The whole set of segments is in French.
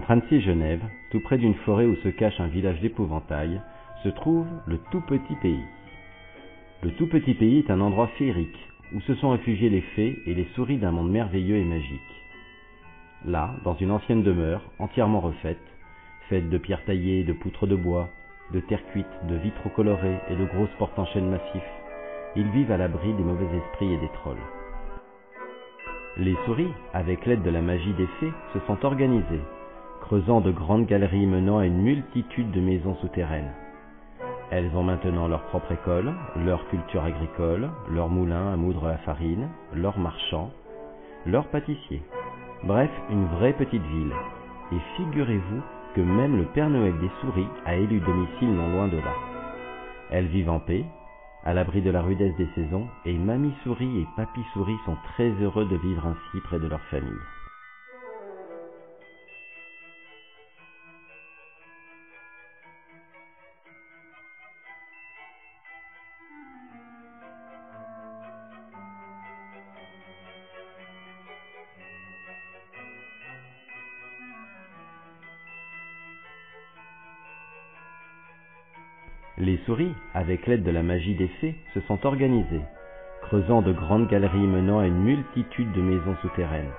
Entre Annecy et Genève, tout près d'une forêt où se cache un village d'épouvantail, se trouve le Tout Petit Pays. Le Tout Petit Pays est un endroit féerique, où se sont réfugiés les fées et les souris d'un monde merveilleux et magique. Là, dans une ancienne demeure, entièrement refaite, faite de pierres taillées, de poutres de bois, de terre cuite, de vitraux colorés et de grosses portes en chêne massif, ils vivent à l'abri des mauvais esprits et des trolls. Les souris, avec l'aide de la magie des fées, se sont organisées, creusant de grandes galeries menant à une multitude de maisons souterraines. Elles ont maintenant leur propre école, leur culture agricole, leur moulin à moudre la farine, leurs marchands, leurs pâtissiers. Bref, une vraie petite ville. Et figurez-vous que même le Père Noël des souris a élu domicile non loin de là. Elles vivent en paix, à l'abri de la rudesse des saisons, et Mamie Souris et Papy Souris sont très heureux de vivre ainsi près de leur famille. Les souris, avec l'aide de la magie des fées, se sont organisées, creusant de grandes galeries menant à une multitude de maisons souterraines.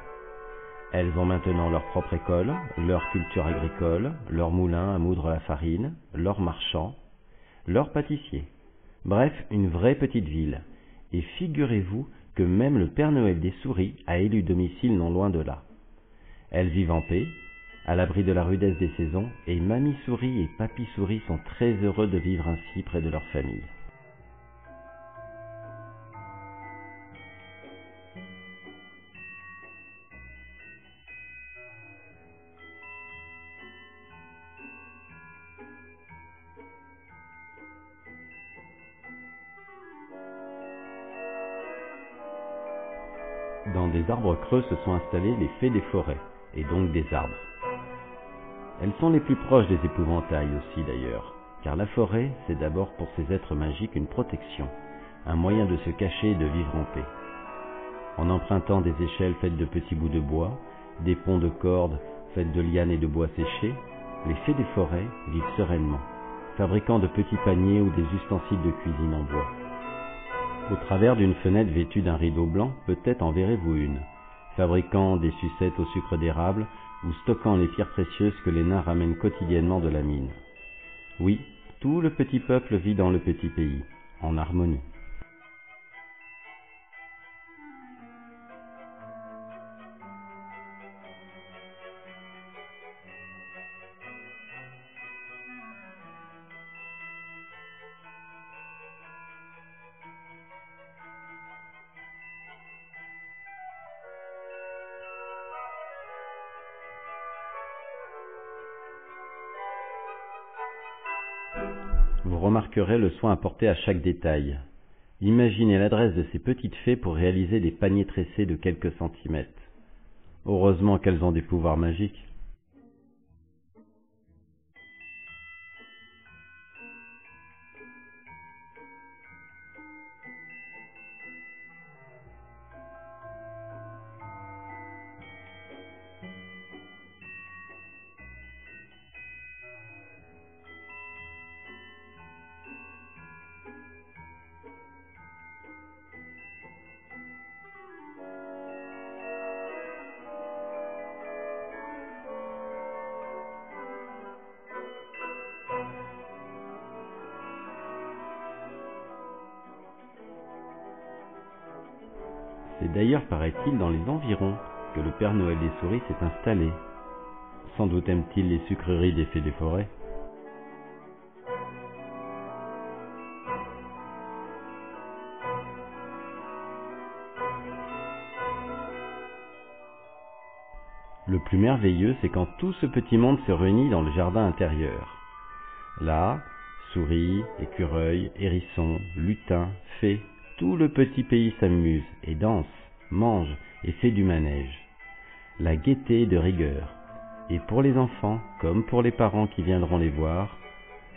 Elles ont maintenant leur propre école, leur culture agricole, leur moulin à moudre la farine, leurs marchands, leurs pâtissiers. Bref, une vraie petite ville. Et figurez-vous que même le Père Noël des souris a élu domicile non loin de là. Elles vivent en paix, à l'abri de la rudesse des saisons, et Mamie Souris et Papy Souris sont très heureux de vivre ainsi près de leur famille. Dans des arbres creux se sont installées les fées des forêts, et donc des arbres. Elles sont les plus proches des épouvantails aussi d'ailleurs, car la forêt, c'est d'abord pour ces êtres magiques une protection, un moyen de se cacher et de vivre en paix. En empruntant des échelles faites de petits bouts de bois, des ponts de cordes faites de lianes et de bois séchés, les fées des forêts vivent sereinement, fabriquant de petits paniers ou des ustensiles de cuisine en bois. Au travers d'une fenêtre vêtue d'un rideau blanc, peut-être en verrez-vous une, fabriquant des sucettes au sucre d'érable ou stockant les pierres précieuses que les nains ramènent quotidiennement de la mine. Oui, tout le petit peuple vit dans le petit pays, en harmonie. Vous remarquerez le soin apporté à chaque détail. Imaginez l'adresse de ces petites fées pour réaliser des paniers tressés de quelques centimètres. Heureusement qu'elles ont des pouvoirs magiques. C'est d'ailleurs, paraît-il, dans les environs que le Père Noël des souris s'est installé. Sans doute aime-t-il les sucreries des fées des forêts. Le plus merveilleux, c'est quand tout ce petit monde se réunit dans le jardin intérieur. Là, souris, écureuils, hérissons, lutins, fées, tout le petit pays s'amuse et danse, mange et fait du manège. La gaieté est de rigueur. Et pour les enfants, comme pour les parents qui viendront les voir,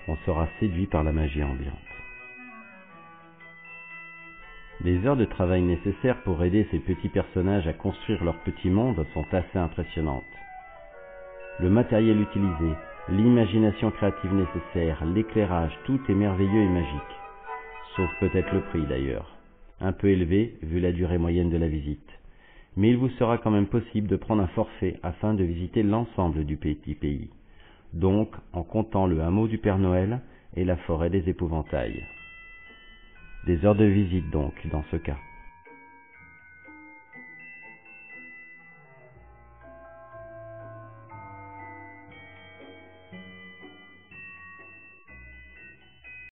on sera séduit par la magie ambiante. Les heures de travail nécessaires pour aider ces petits personnages à construire leur petit monde sont assez impressionnantes. Le matériel utilisé, l'imagination créative nécessaire, l'éclairage, tout est merveilleux et magique. Sauf peut-être le prix d'ailleurs, un peu élevé vu la durée moyenne de la visite. Mais il vous sera quand même possible de prendre un forfait afin de visiter l'ensemble du petit pays, donc en comptant le hameau du Père Noël et la forêt des épouvantails. Des heures de visite donc dans ce cas.